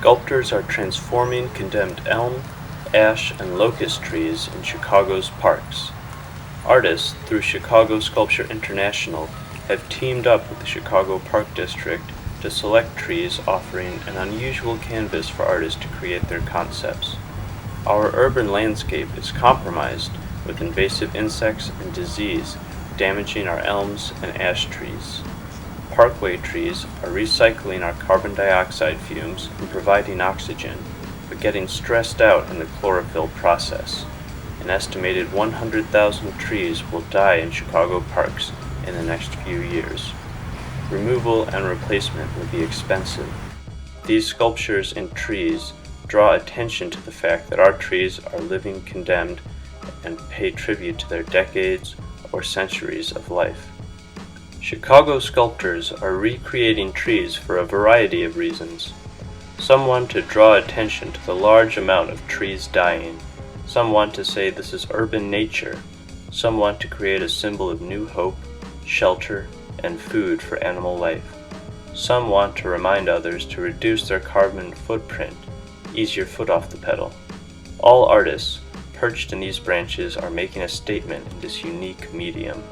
Sculptors are transforming condemned elm, ash, and locust trees in Chicago's parks. Artists, through Chicago Sculpture International, have teamed up with the Chicago Park District to select trees offering an unusual canvas for artists to create their concepts. Our urban landscape is compromised with invasive insects and disease damaging our elms and ash trees. Parkway trees are recycling our carbon dioxide fumes and providing oxygen, but getting stressed out in the chlorophyll process. An estimated 100,000 trees will die in Chicago parks in the next few years. Removal and replacement will be expensive. These sculptures in trees draw attention to the fact that our trees are living condemned and pay tribute to their decades or centuries of life. Chicago sculptors are recreating trees for a variety of reasons. Some want to draw attention to the large amount of trees dying. Some want to say this is urban nature. Some want to create a symbol of new hope, shelter, and food for animal life. Some want to remind others to reduce their carbon footprint, ease your foot off the pedal. All artists, perched in these branches, are making a statement in this unique medium.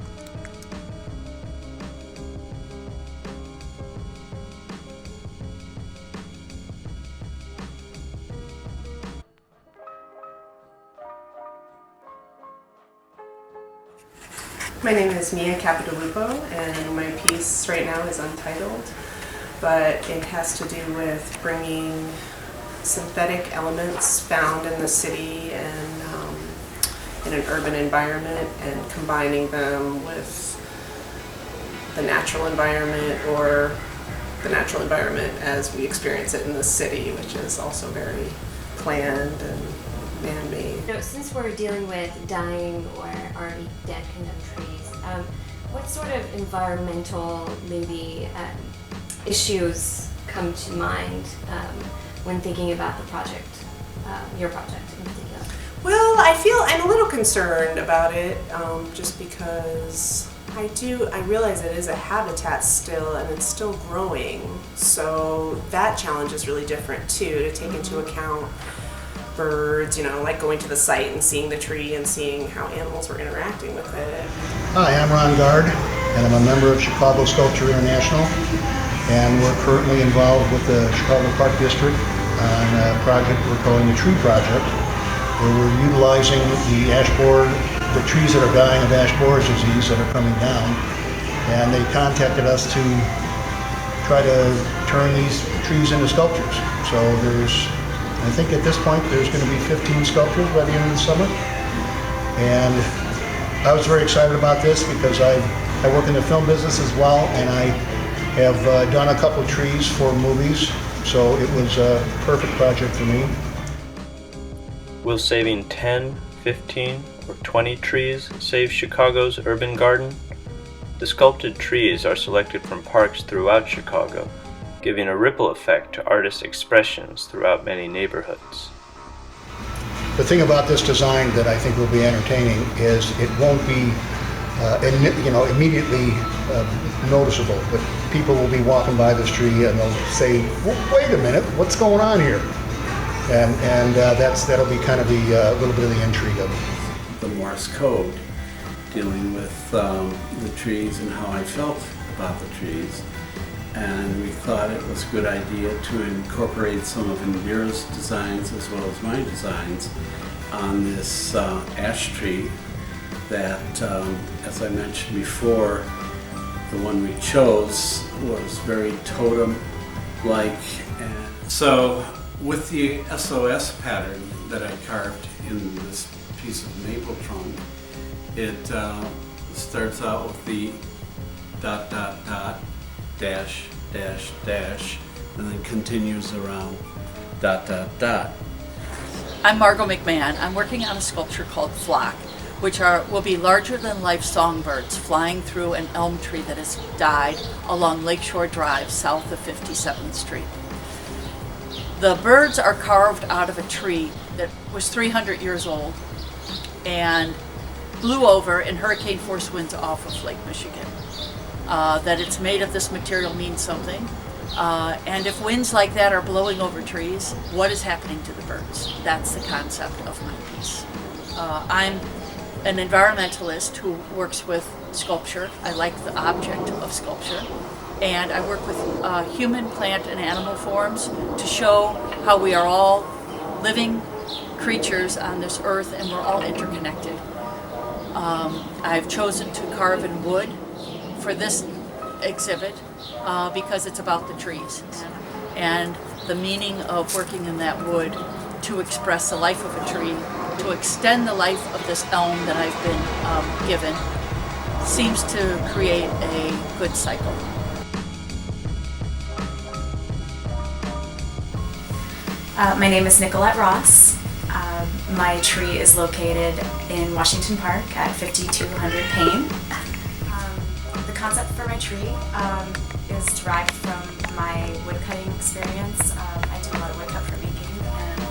My name is Mia Capodilupo, and my piece right now is untitled, but it has to do with bringing synthetic elements found in the city and in an urban environment and combining them with the natural environment, or the natural environment as we experience it in the city, which is also very planned and man-made. So since we're dealing with dying or already dead condemned trees, what sort of environmental maybe issues come to mind when thinking about the project, your project in particular? Well, I'm a little concerned about it, just because I realize it is a habitat still, and it's still growing. So that challenge is really different too, to take into account birds, like going to the site and seeing the tree and seeing how animals were interacting with it. Hi, I'm Ron Gard, and I'm a member of Chicago Sculpture International, and we're currently involved with the Chicago Park District on a project we're calling the Tree Project, where we're utilizing the trees that are dying of ash borer disease that are coming down, and they contacted us to try to turn these trees into sculptures. So I think at this point there's going to be 15 sculptures by the end of the summer, and I was very excited about this because I work in the film business as well, and I have done a couple trees for movies, so it was a perfect project for me. Will saving 10, 15, or 20 trees save Chicago's urban garden? The sculpted trees are selected from parks throughout Chicago, giving a ripple effect to artists' expressions throughout many neighborhoods. The thing about this design that I think will be entertaining is it won't be immediately noticeable, but people will be walking by this tree and they'll say, wait a minute, what's going on here? And that'll be kind of the little bit of the intrigue of it. The Morse code, dealing with the trees and how I felt about the trees. And we thought it was a good idea to incorporate some of Indira's designs as well as my designs on this ash tree that, as I mentioned before, the one we chose was very totem-like. And so with the SOS pattern that I carved in this piece of maple trunk, it starts out with the ... dash, dash, dash, and then continues around ... I'm Margot McMahon. I'm working on a sculpture called Flock, which will be larger than life songbirds flying through an elm tree that has died along Lakeshore Drive south of 57th Street. The birds are carved out of a tree that was 300 years old and blew over in hurricane force winds off of Lake Michigan. That it's made of this material means something. And if winds like that are blowing over trees, what is happening to the birds? That's the concept of my piece. I'm an environmentalist who works with sculpture. I like the object of sculpture. And I work with human, plant, and animal forms to show how we are all living creatures on this earth and we're all interconnected. I've chosen to carve in wood for this exhibit because it's about the trees and the meaning of working in that wood to express the life of a tree, to extend the life of this elm that I've been given, seems to create a good cycle. My name is Nicolette Ross. My tree is located in Washington Park at 5200 Payne. The concept for my tree is derived from my woodcutting experience. I do a lot of woodcut for making, and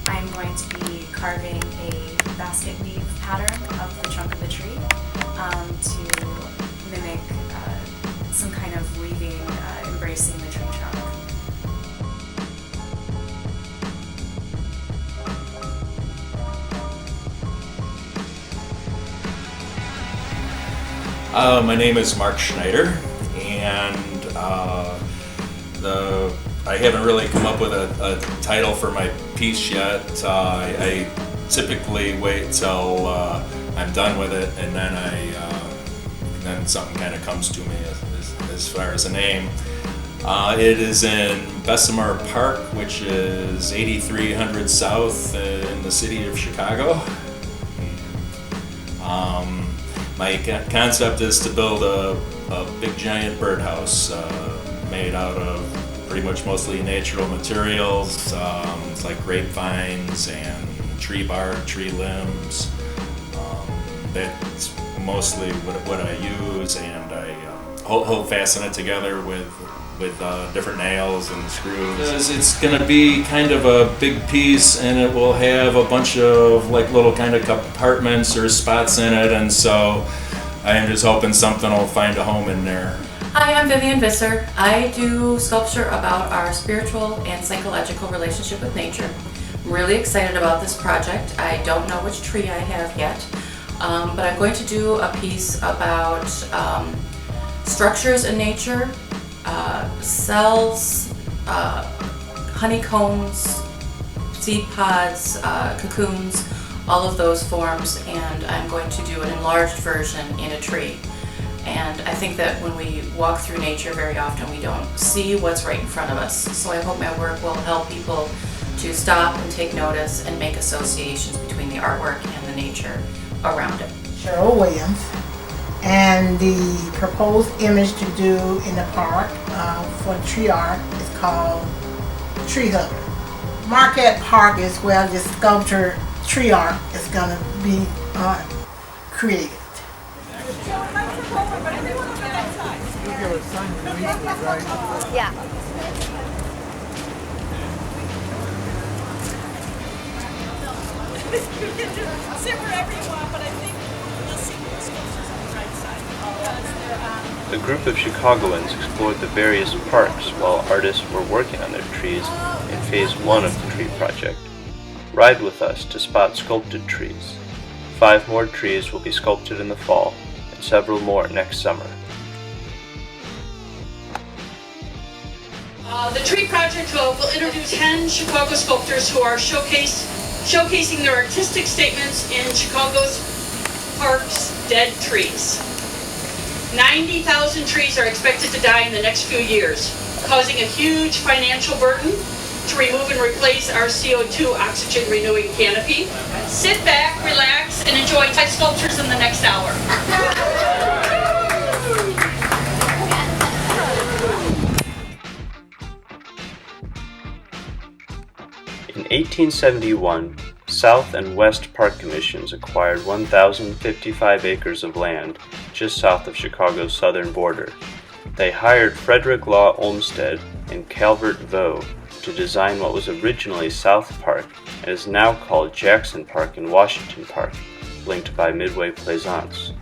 I'm going to be carving a basket weave pattern of the trunk of the tree to mimic some kind of weaving embracing the tree trunk. My name is Mark Schneider, and I haven't really come up with a title for my piece yet. I typically wait till I'm done with it, and then something kind of comes to me as far as a name. It is in Bessemer Park, which is 8300 South in the city of Chicago. My concept is to build a big giant birdhouse made out of pretty much mostly natural materials. It's like grapevines and tree bark, tree limbs. That's mostly what I use, and I fasten it together with different nails and screws. It's going to be kind of a big piece, and it will have a bunch of like little kind of compartments or spots in it, and so I am just hoping something will find a home in there. Hi, I'm Vivian Visser. I do sculpture about our spiritual and psychological relationship with nature. I'm really excited about this project. I don't know which tree I have yet, but I'm going to do a piece about structures in nature, cells, honeycombs, seed pods, cocoons, all of those forms, and I'm going to do an enlarged version in a tree. And I think that when we walk through nature very often we don't see what's right in front of us. So I hope my work will help people to stop and take notice and make associations between the artwork and the nature around it. Cheryl Williams. And the proposed image to do in the park for the tree art is called Tree Hug. Marquette Park is where the sculpture tree art is going to be created. Yeah. You can just sit wherever you want, but I think you'll see the sculptures on the right side. A group of Chicagoans explored the various parks while artists were working on their trees in Phase 1 of the Tree Project. Ride with us to spot sculpted trees. 5 more trees will be sculpted in the fall, and several more next summer. The Tree Project will introduce 10 Chicago sculptors who are showcasing their artistic statements in Chicago's parks' dead trees. 90,000 trees are expected to die in the next few years, causing a huge financial burden to remove and replace our CO2 oxygen renewing canopy. Sit back, relax, and enjoy 5 sculptures in the next hour. In 1871, South and West Park Commissions acquired 1,055 acres of land just south of Chicago's southern border. They hired Frederick Law Olmsted and Calvert Vaux to design what was originally South Park and is now called Jackson Park and Washington Park, linked by Midway Plaisance.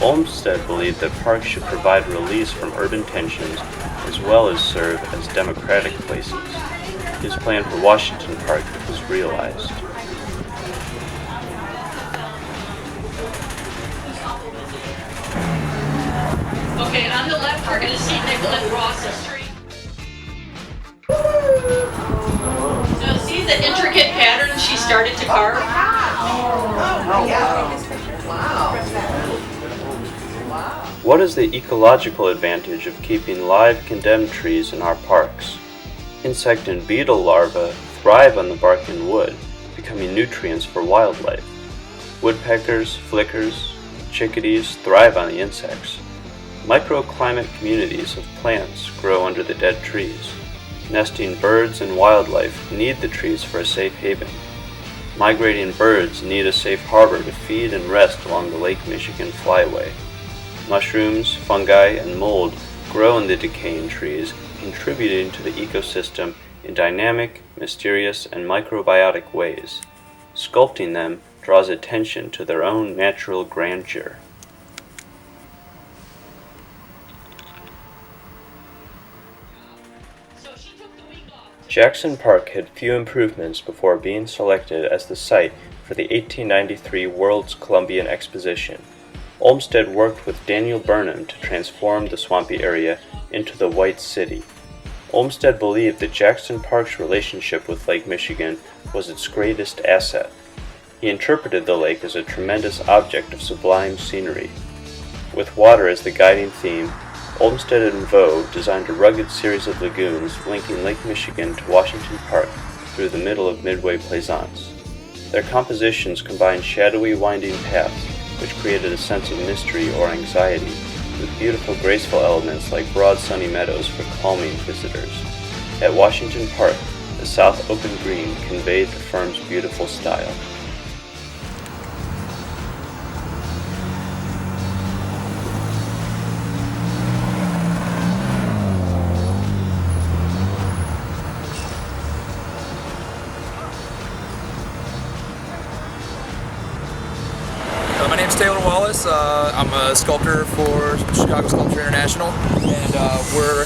Olmsted believed that parks should provide release from urban tensions as well as serve as democratic places. His plan for Washington Park was realized. Okay, on the left, we're going to see Nicolette Ross's tree. Now, see the intricate pattern she started to carve? What is the ecological advantage of keeping live condemned trees in our parks? Insect and beetle larvae thrive on the bark and wood, becoming nutrients for wildlife. Woodpeckers, flickers, chickadees thrive on the insects. Microclimate communities of plants grow under the dead trees. Nesting birds and wildlife need the trees for a safe haven. Migrating birds need a safe harbor to feed and rest along the Lake Michigan flyway. Mushrooms, fungi, and mold grow in the decaying trees, contributing to the ecosystem in dynamic, mysterious, and microbiotic ways. Sculpting them draws attention to their own natural grandeur. Jackson Park had few improvements before being selected as the site for the 1893 World's Columbian Exposition. Olmsted worked with Daniel Burnham to transform the swampy area into the White City. Olmsted believed that Jackson Park's relationship with Lake Michigan was its greatest asset. He interpreted the lake as a tremendous object of sublime scenery. With water as the guiding theme, Olmsted and Vaux designed a rugged series of lagoons linking Lake Michigan to Washington Park through the middle of Midway Plaisance. Their compositions combined shadowy, winding paths, which created a sense of mystery or anxiety, with beautiful, graceful elements like broad, sunny meadows for calming visitors. At Washington Park, the south open green conveyed the firm's beautiful style. My name's Taylor Wallace. I'm a sculptor for Chicago Sculpture International, and we're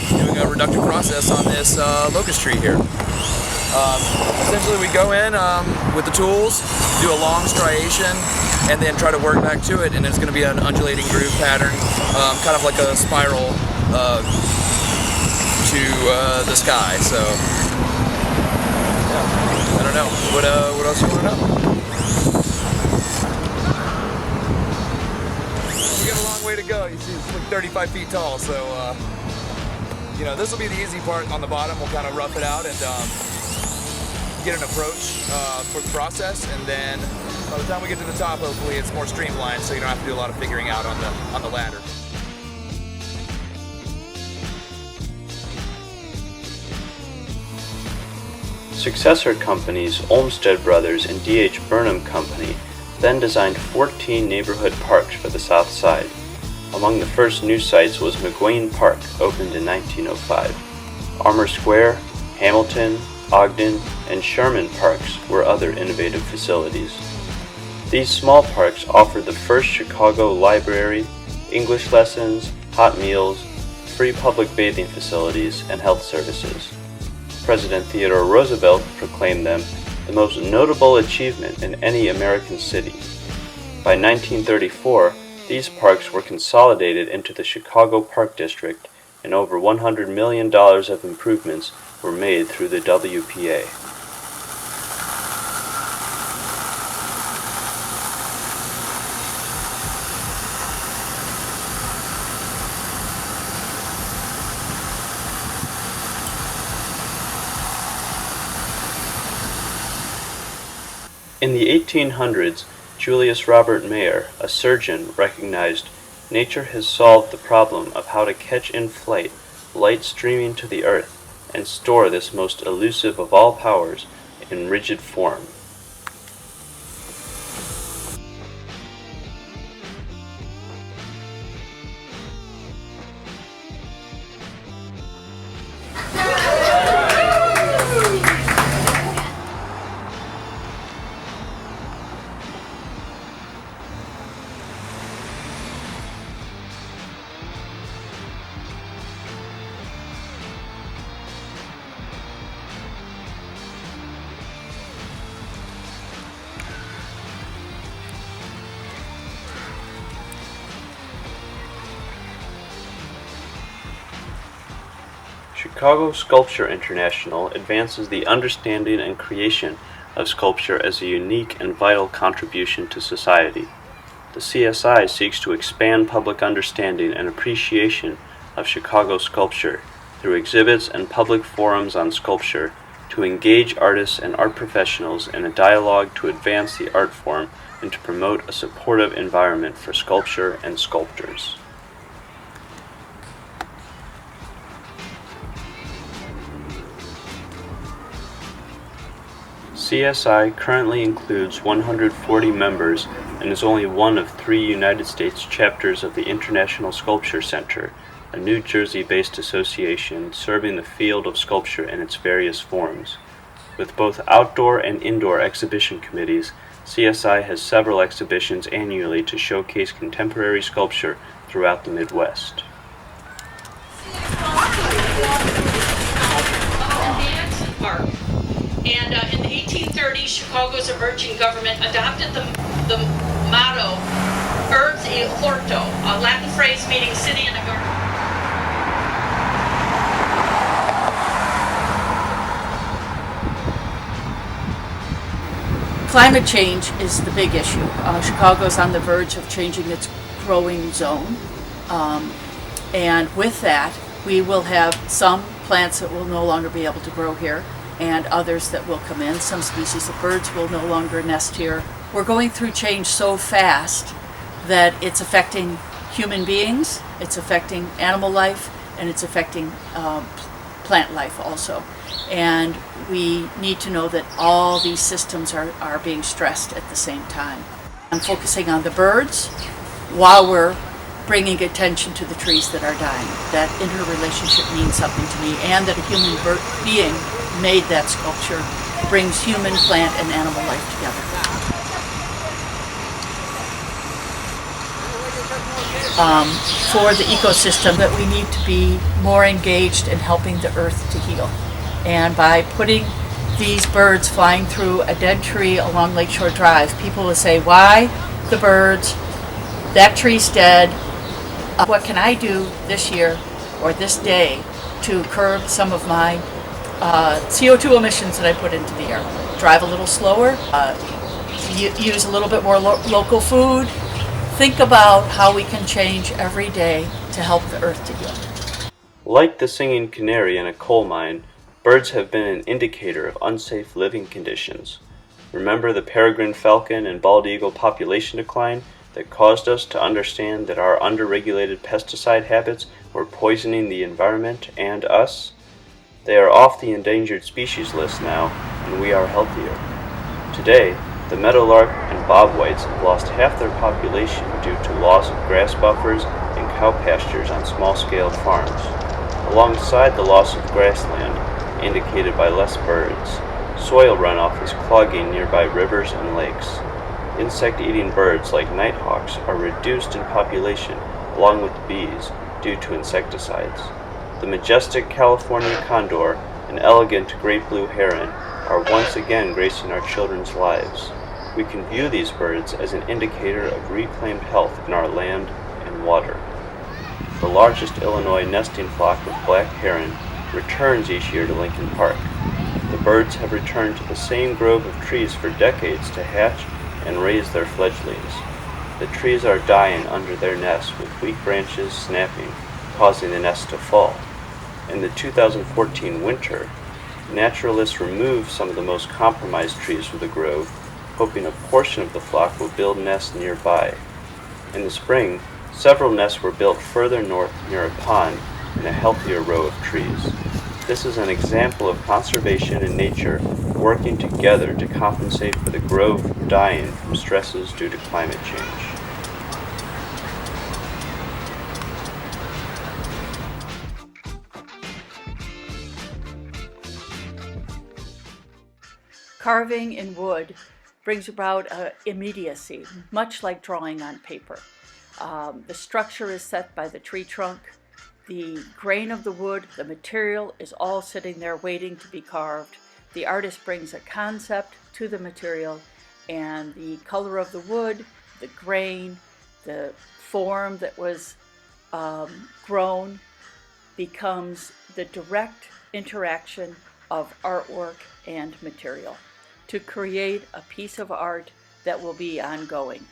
doing a reductive process on this locust tree here. Essentially, we go in with the tools, do a long striation, and then try to work back to it, and it's going to be an undulating groove pattern, kind of like a spiral to the sky. So, yeah, I don't know. What else you want to know? Way to go. You see, it's like 35 feet tall, so this will be the easy part. On the bottom, we'll kind of rough it out and get an approach for the process, and then by the time we get to the top, hopefully it's more streamlined, so you don't have to do a lot of figuring out on the ladder. Successor companies Olmsted Brothers and D.H. Burnham Company then designed 14 neighborhood parks for the South Side. Among the first new sites was McGuane Park, opened in 1905. Armour Square, Hamilton, Ogden, and Sherman Parks were other innovative facilities. These small parks offered the first Chicago library, English lessons, hot meals, free public bathing facilities, and health services. President Theodore Roosevelt proclaimed them the most notable achievement in any American city. By 1934, these parks were consolidated into the Chicago Park District, and over $100 million of improvements were made through the WPA. In the 1800s, Julius Robert Mayer, a surgeon, recognized nature has solved the problem of how to catch in flight light streaming to the earth and store this most elusive of all powers in rigid form. Chicago Sculpture International advances the understanding and creation of sculpture as a unique and vital contribution to society. The CSI seeks to expand public understanding and appreciation of Chicago sculpture through exhibits and public forums on sculpture, to engage artists and art professionals in a dialogue to advance the art form and to promote a supportive environment for sculpture and sculptors. CSI currently includes 140 members and is only one of 3 United States chapters of the International Sculpture Center, a New Jersey-based association serving the field of sculpture in its various forms. With both outdoor and indoor exhibition committees, CSI has several exhibitions annually to showcase contemporary sculpture throughout the Midwest. Park. And in the 1830s, Chicago's emerging government adopted the motto, Urbs e Horto, a Latin phrase meaning city and a garden. Climate change is the big issue. Chicago's on the verge of changing its growing zone. And with that, we will have some plants that will no longer be able to grow here and others that will come in. Some species of birds will no longer nest here. We're going through change so fast that it's affecting human beings, it's affecting animal life, and it's affecting plant life also. And we need to know that all these systems are being stressed at the same time. I'm focusing on the birds while we're bringing attention to the trees that are dying. That interrelationship means something to me, and that a human being made that sculpture brings human, plant, and animal life together. For the ecosystem, that we need to be more engaged in helping the earth to heal. And by putting these birds flying through a dead tree along Lakeshore Drive, people will say, why the birds? That tree's dead. What can I do this year or this day to curb some of my CO2 emissions that I put into the air? Drive a little slower, use a little bit more local food. Think about how we can change every day to help the earth to heal. Like the singing canary in a coal mine, birds have been an indicator of unsafe living conditions. Remember the peregrine falcon and bald eagle population decline that caused us to understand that our underregulated pesticide habits were poisoning the environment and us? They are off the endangered species list now, and we are healthier. Today, the meadowlark and bobwhites have lost half their population due to loss of grass buffers and cow pastures on small-scale farms. Alongside the loss of grassland, indicated by less birds, soil runoff is clogging nearby rivers and lakes. Insect-eating birds like nighthawks are reduced in population along with bees due to insecticides. The majestic California condor and elegant great blue heron are once again gracing our children's lives. We can view these birds as an indicator of reclaimed health in our land and water. The largest Illinois nesting flock of black heron returns each year to Lincoln Park. The birds have returned to the same grove of trees for decades to hatch and raise their fledglings. The trees are dying under their nests with weak branches snapping, causing the nest to fall. In the 2014 winter, naturalists removed some of the most compromised trees from the grove, hoping a portion of the flock will build nests nearby. In the spring, several nests were built further north near a pond in a healthier row of trees. This is an example of conservation and nature working together to compensate for the grove dying from stresses due to climate change. Carving in wood brings about immediacy, much like drawing on paper. The structure is set by the tree trunk. The grain of the wood, the material is all sitting there waiting to be carved. The artist brings a concept to the material, and the color of the wood, the grain, the form that was grown becomes the direct interaction of artwork and material to create a piece of art that will be ongoing.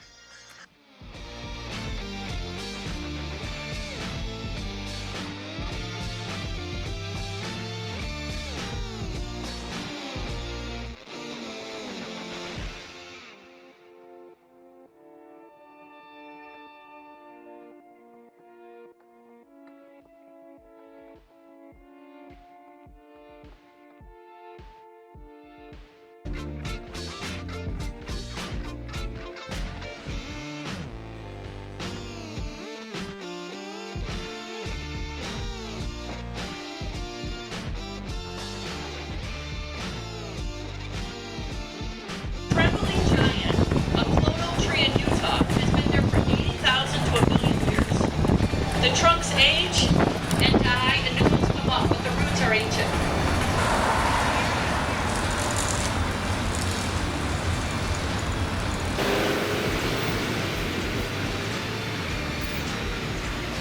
The trunks age and die and new ones come up, but the roots are ancient.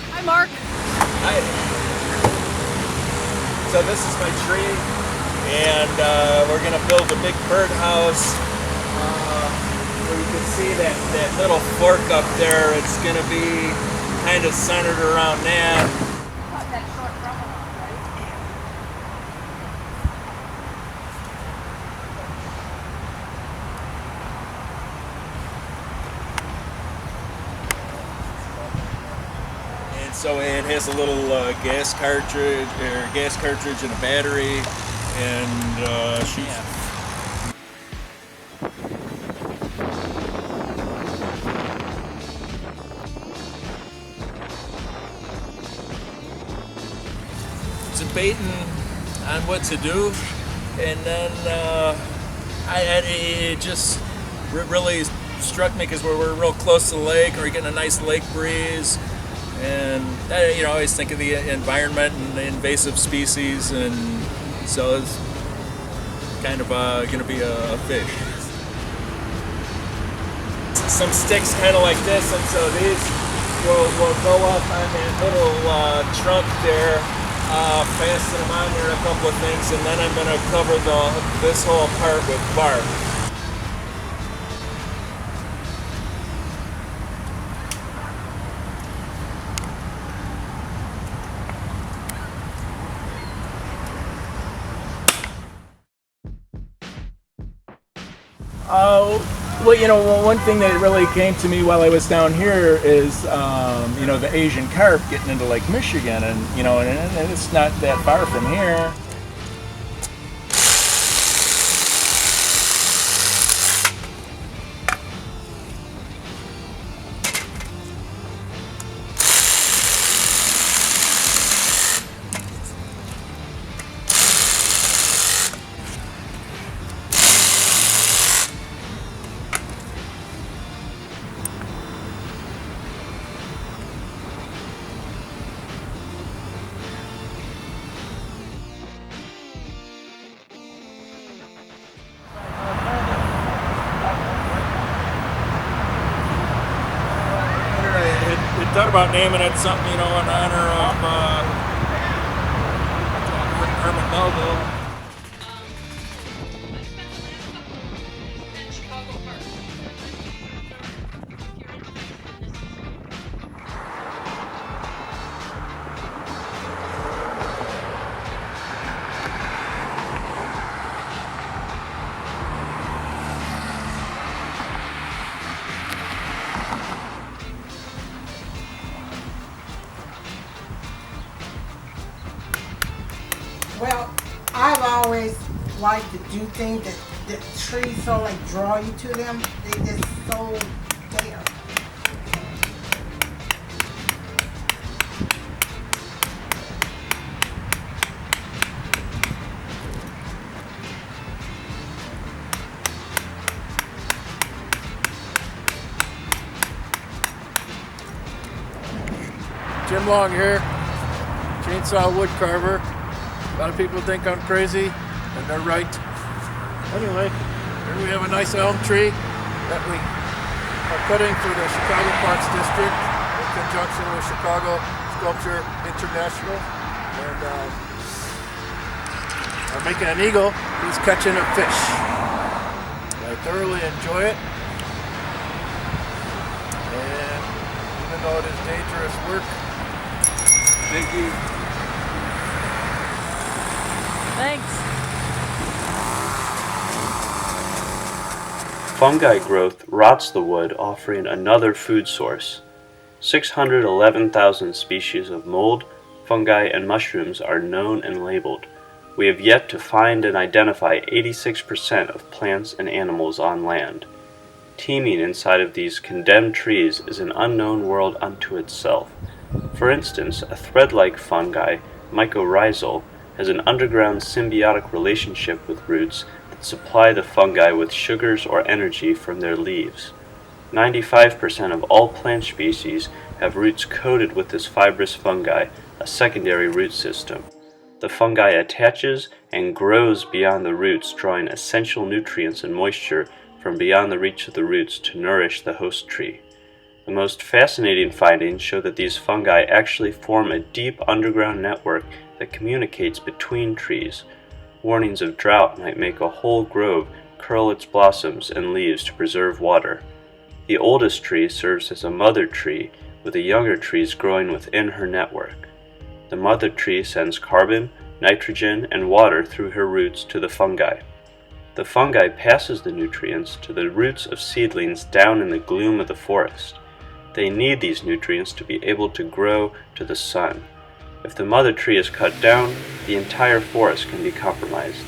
Hi, Mark. Hi. So this is my tree, and we're going to build a big birdhouse. Where you can see that little fork up there. It's going to be kind of centered around that. And so it has a little gas cartridge and a battery, and shoots. Debating on what to do, and then it just really struck me because we're real close to the lake, and we're getting a nice lake breeze, and I always think of the environment and the invasive species, and so it's kind of going to be a fish. Some sticks kind of like this, and so these will go up on that little trunk there. Fasten them on there, a couple of things, and then I'm going to cover this whole part with bark. Well, one thing that really came to me while I was down here is, the Asian carp getting into Lake Michigan, and and it's not that far from here. Thought about naming it something, in honor of Herman Melville. Well, I've always liked to do things that the trees so draw you to them. They just so there. Jim Long here, chainsaw wood carver. A lot of people think I'm crazy, and they're right. Anyway, here we have a nice elm tree that we are cutting for the Chicago Parks District in conjunction with Chicago Sculpture International. and I'm making an eagle. He's catching a fish. I thoroughly enjoy it, and even though it is dangerous work, thank you. Thanks. Fungi growth rots the wood, offering another food source. 611,000 species of mold, fungi, and mushrooms are known and labeled. We have yet to find and identify 86% of plants and animals on land. Teeming inside of these condemned trees is an unknown world unto itself. For instance, a thread-like fungi, mycorrhizal, has an underground symbiotic relationship with roots that supply the fungi with sugars or energy from their leaves. 95% of all plant species have roots coated with this fibrous fungi, a secondary root system. The fungi attaches and grows beyond the roots, drawing essential nutrients and moisture from beyond the reach of the roots to nourish the host tree. The most fascinating findings show that these fungi actually form a deep underground network that communicates between trees. Warnings of drought might make a whole grove curl its blossoms and leaves to preserve water. The oldest tree serves as a mother tree, with the younger trees growing within her network. The mother tree sends carbon, nitrogen, and water through her roots to the fungi. The fungi passes the nutrients to the roots of seedlings down in the gloom of the forest. They need these nutrients to be able to grow to the sun. If the mother tree is cut down, the entire forest can be compromised.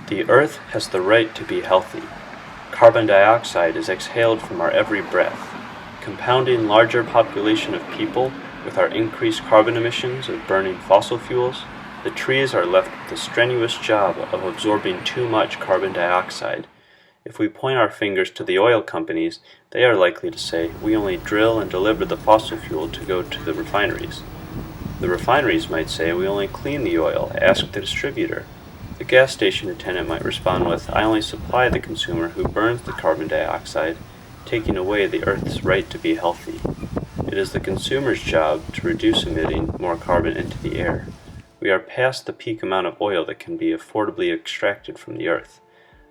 The earth has the right to be healthy. Carbon dioxide is exhaled from our every breath. Compounding larger population of people with our increased carbon emissions of burning fossil fuels, the trees are left with the strenuous job of absorbing too much carbon dioxide. If we point our fingers to the oil companies, they are likely to say, we only drill and deliver the fossil fuel to go to the refineries. The refineries might say, we only clean the oil, ask the distributor. The gas station attendant might respond with, I only supply the consumer who burns the carbon dioxide, taking away the Earth's right to be healthy. It is the consumer's job to reduce emitting more carbon into the air. We are past the peak amount of oil that can be affordably extracted from the Earth.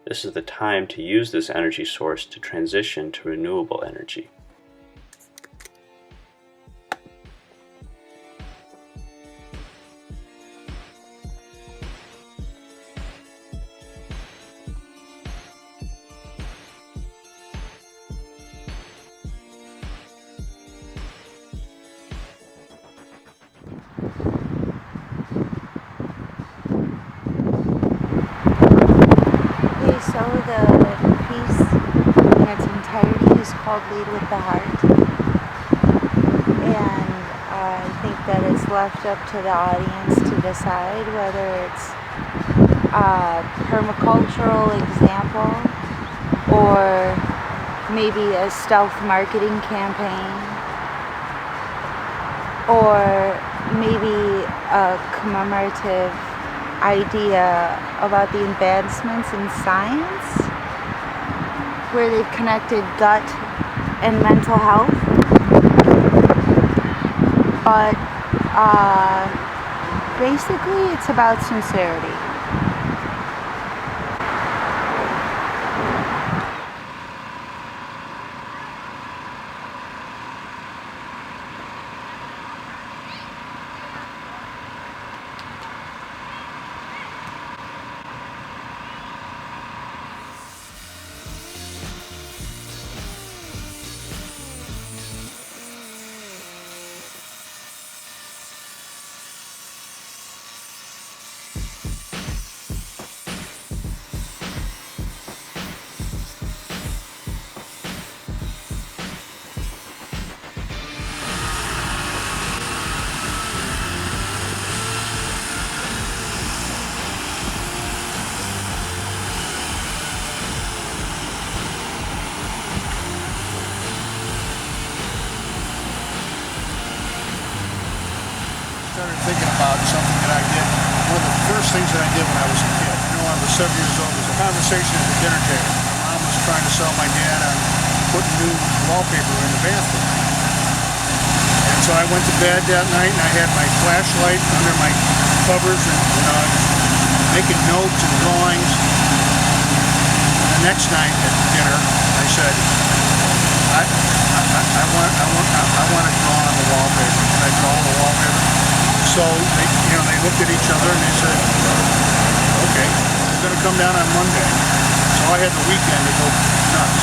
This is the time to use this energy source to transition to renewable energy. So the piece in its entirety is called Lead with the Heart, and I think that it's left up to the audience to decide whether it's a permacultural example or maybe a stealth marketing campaign or maybe a commemorative idea about the advancements in science where they've connected gut and mental health, but basically it's about sincerity. I was 7 years old. It was a conversation at the dinner table. My mom was trying to sell my dad on putting new wallpaper in the bathroom. And so I went to bed that night and I had my flashlight under my covers and I was making notes and drawings. The next night at dinner, I said, I want to draw on the wallpaper. Can I draw on the wallpaper? So they looked at each other and they said, okay, we're going to come down on Monday. So I had the weekend to go nuts.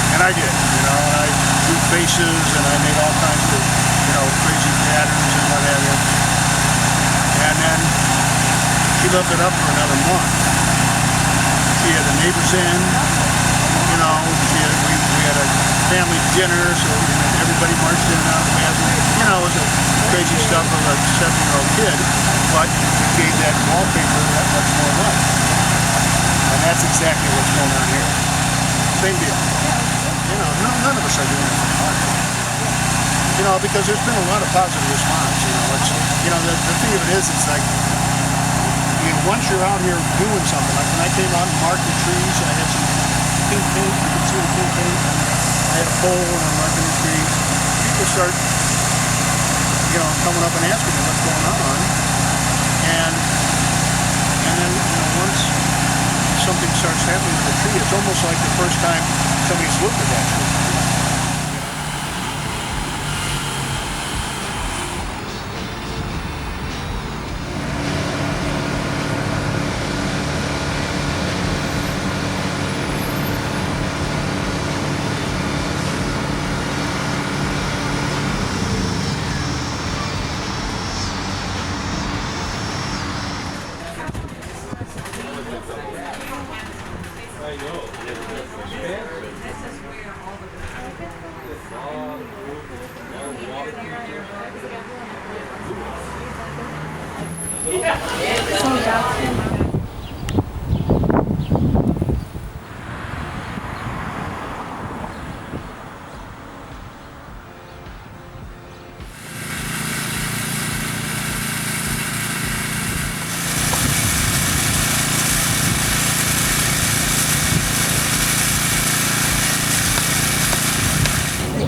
And I did, and I drew faces and I made all kinds of, crazy patterns and what have you. And then she left it up for another month. She had the neighbors in, we had a family dinner, so everybody marched in and out of the bathroom. It was a crazy stuff of a 7-year-old kid, but it gave that wallpaper that much more life. And that's exactly what's going on here. Same deal. None of us are doing it for fun. Because there's been a lot of positive response. The thing of it is, it's like, once you're out here doing something, like when I came out and marked the trees, I had some pink paint, you can see the pink paint, I had a pole and I'm marking the trees. People start, coming up and asking me what's going on. And then, once something starts happening with the tree, it's almost like the first time somebody's looked at that tree.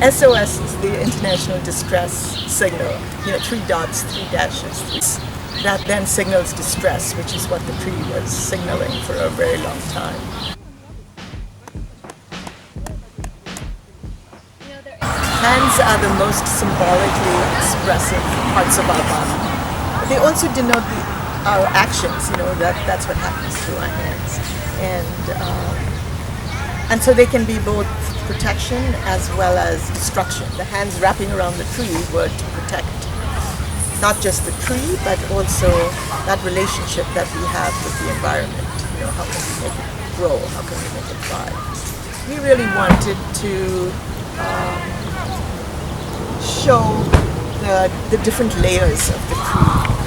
SOS is the International Distress Signal. 3 dots, 3 dashes. That then signals distress, which is what the tree was signaling for a very long time. Hands are the most symbolically expressive parts of our body. They also denote our actions. That's what happens through our hands, and so they can be both protection as well as destruction. The hands wrapping around the tree were to protect not just the tree, but also that relationship that we have with the environment. How can we make it grow? How can we make it thrive? We really wanted to show the different layers of the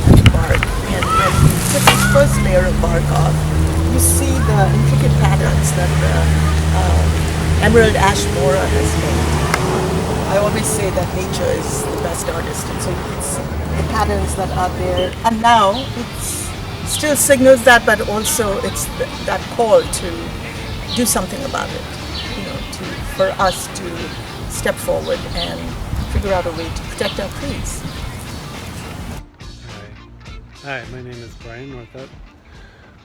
tree bark. And when you take the first layer of bark off, you see the intricate patterns that the emerald ash borer has made. I always say that nature is the best artist, and so you can see the patterns that are there. And now it still signals that, but also it's that call to do something about it. For us to step forward and figure out a way to protect our trees. Hi, my name is Brian Northup.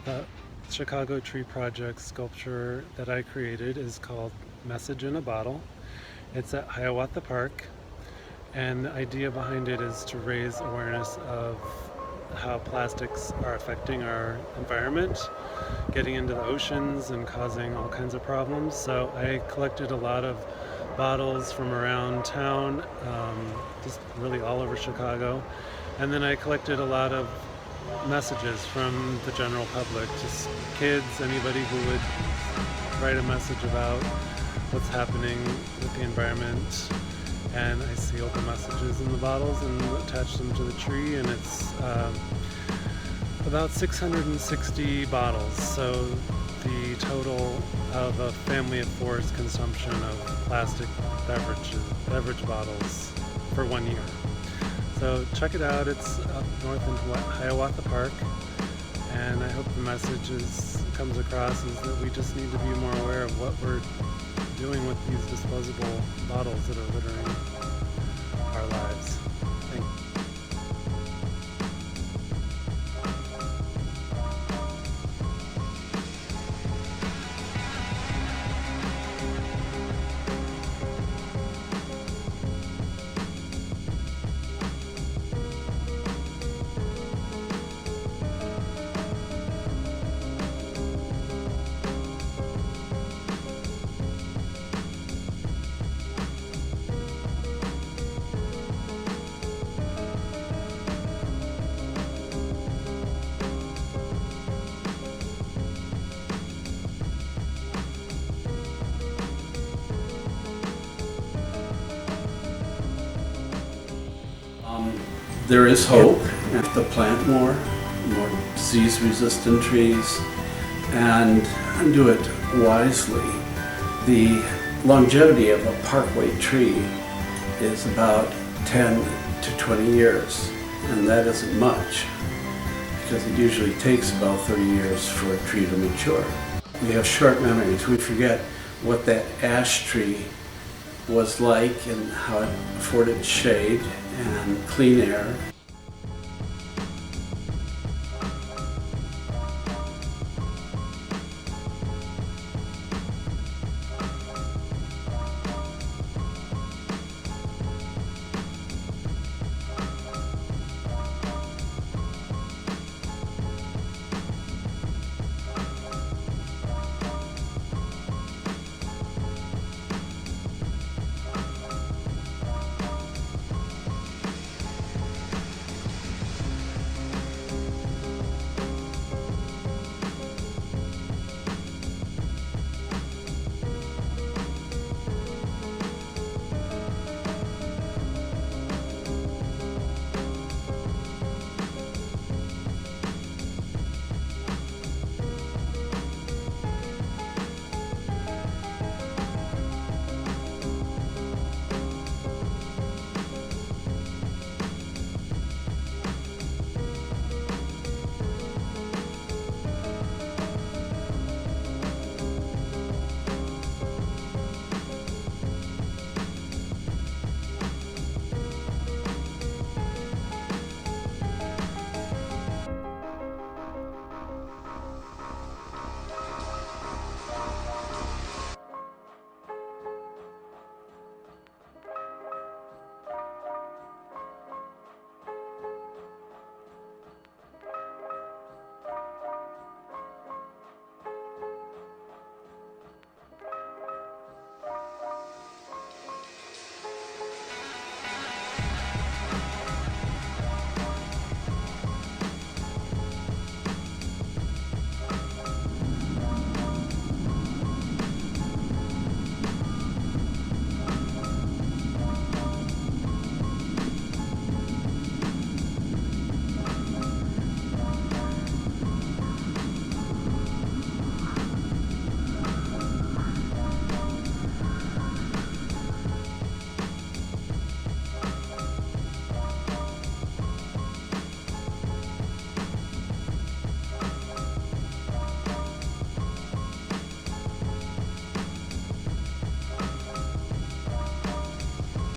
The Chicago Tree Project sculpture that I created is called Message in a Bottle. It's at Hiawatha Park, and the idea behind it is to raise awareness of how plastics are affecting our environment, getting into the oceans and causing all kinds of problems. So I collected a lot of bottles from around town, just really all over Chicago. And then I collected a lot of messages from the general public, just kids, anybody who would write a message about what's happening with the environment. And I sealed the messages in the bottles and attached them to the tree, and it's about 660 bottles. So the total of a family of four's consumption of plastic beverage bottles for 1 year. So check it out. It's up north in Hiawatha Park, And I hope the message comes across is that we just need to be more aware of what we're doing with these disposable bottles that are littering our lives. Thank you. There is hope to plant more disease-resistant trees and do it wisely. The longevity of a parkway tree is about 10 to 20 years, and that isn't much because it usually takes about 30 years for a tree to mature. We have short memories. We forget what that ash tree was like and how it afforded shade and clean air.